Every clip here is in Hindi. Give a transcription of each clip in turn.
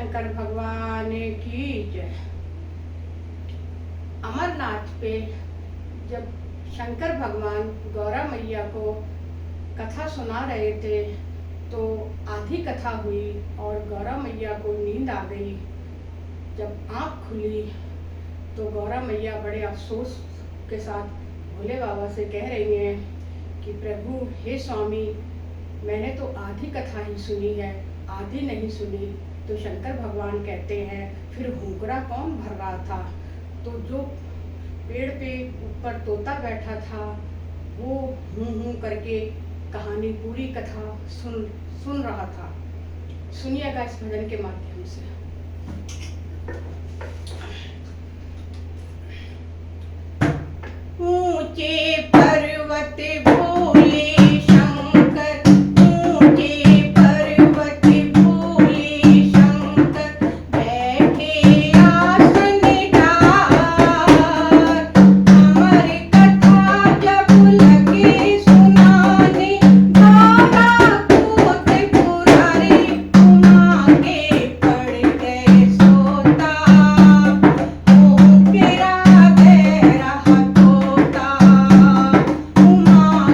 शंकर भगवान की जय। अमरनाथ पे जब शंकर भगवान गौरा मैया को कथा सुना रहे थे तो आधी कथा हुई और गौरा मैया को नींद आ गई। जब आँख खुली तो गौरा मैया बड़े अफसोस के साथ भोले बाबा से कह रही हैं कि प्रभु हे स्वामी, मैंने तो आधी कथा ही सुनी है, आधी नहीं सुनी। तो शंकर भगवान कहते हैं फिर हुंकरा कौन भर रहा था? तो जो पेड़ पे ऊपर तोता बैठा था वो हूँ करके कहानी पूरी कथा सुन रहा था। सुनिएगा इस भजन के माध्यम से। ऊंचे पर्वत भोले शंकर, ऊंचे पर्वत भोले शंकर, बैठे आसन डार। अमर कथा जब लगे सुनाने, गौरा कूद पुरारी उमा के पड़ गए सोता। ओ मेरा दे रहा तोता, उमा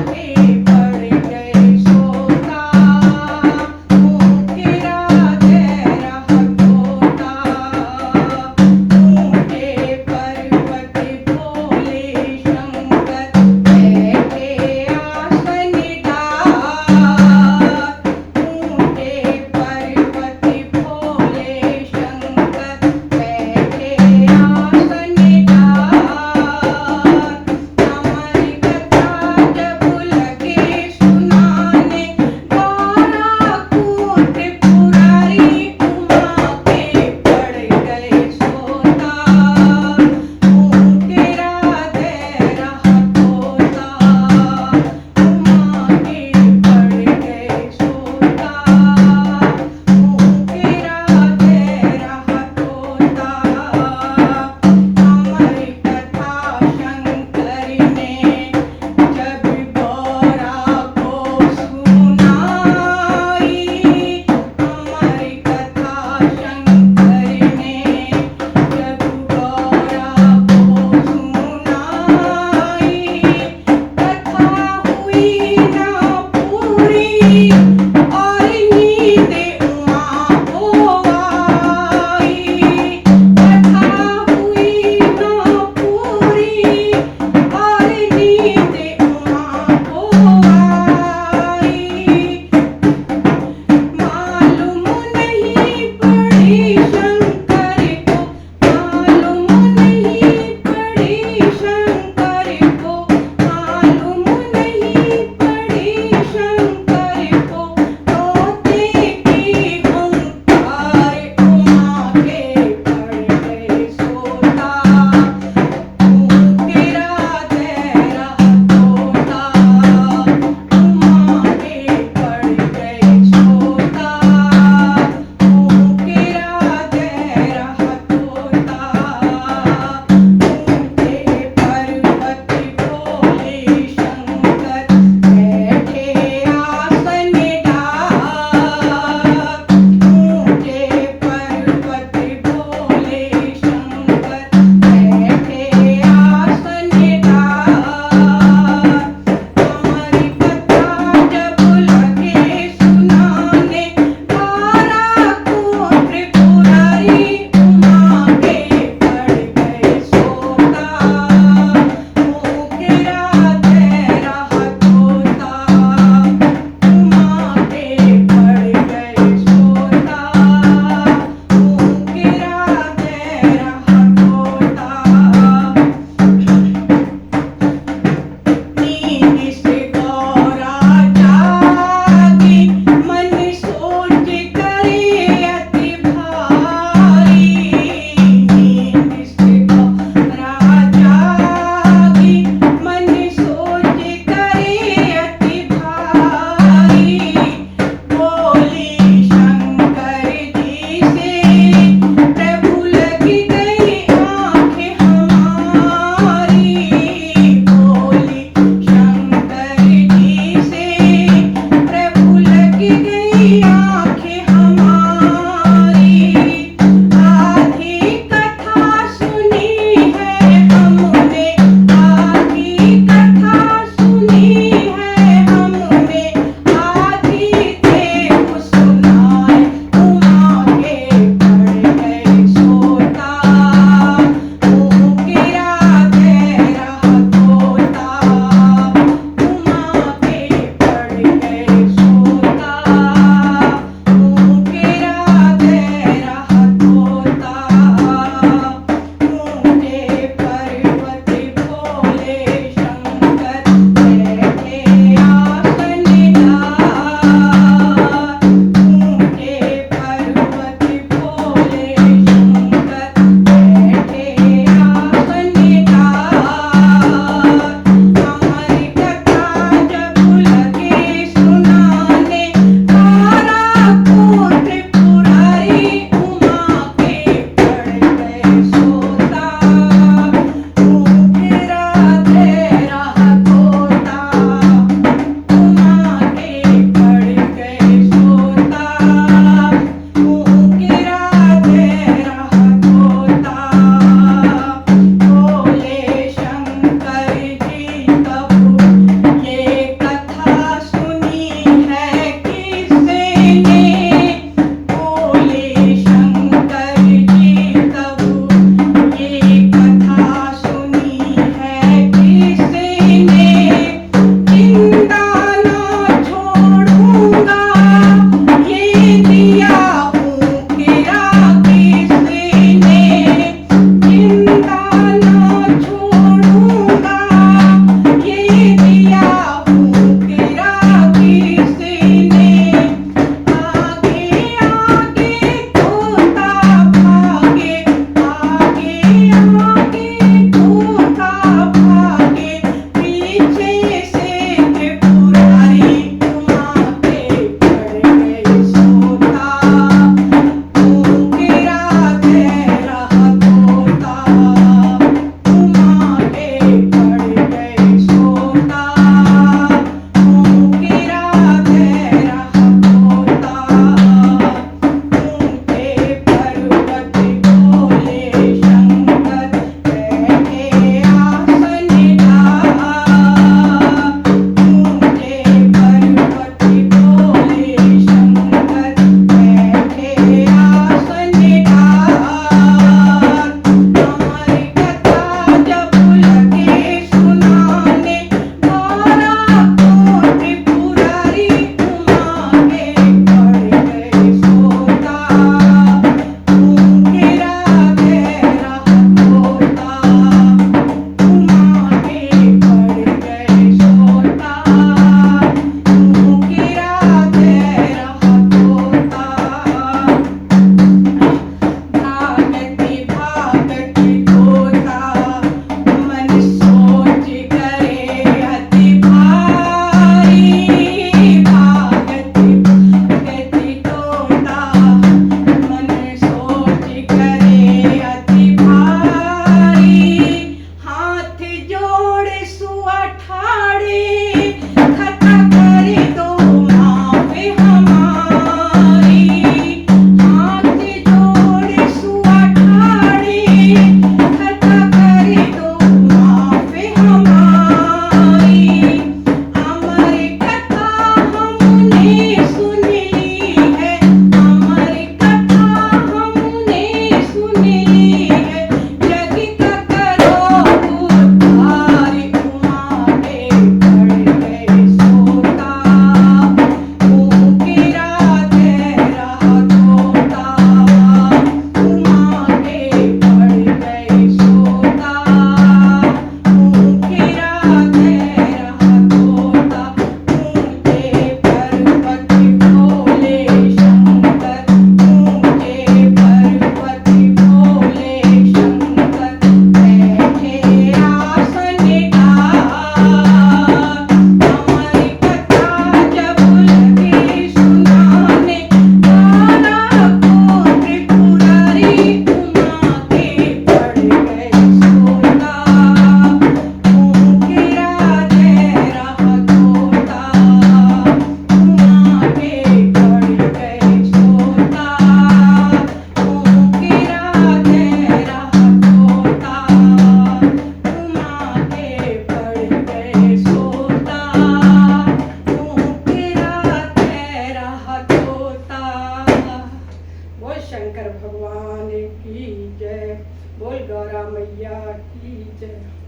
गौरा मैया की जय।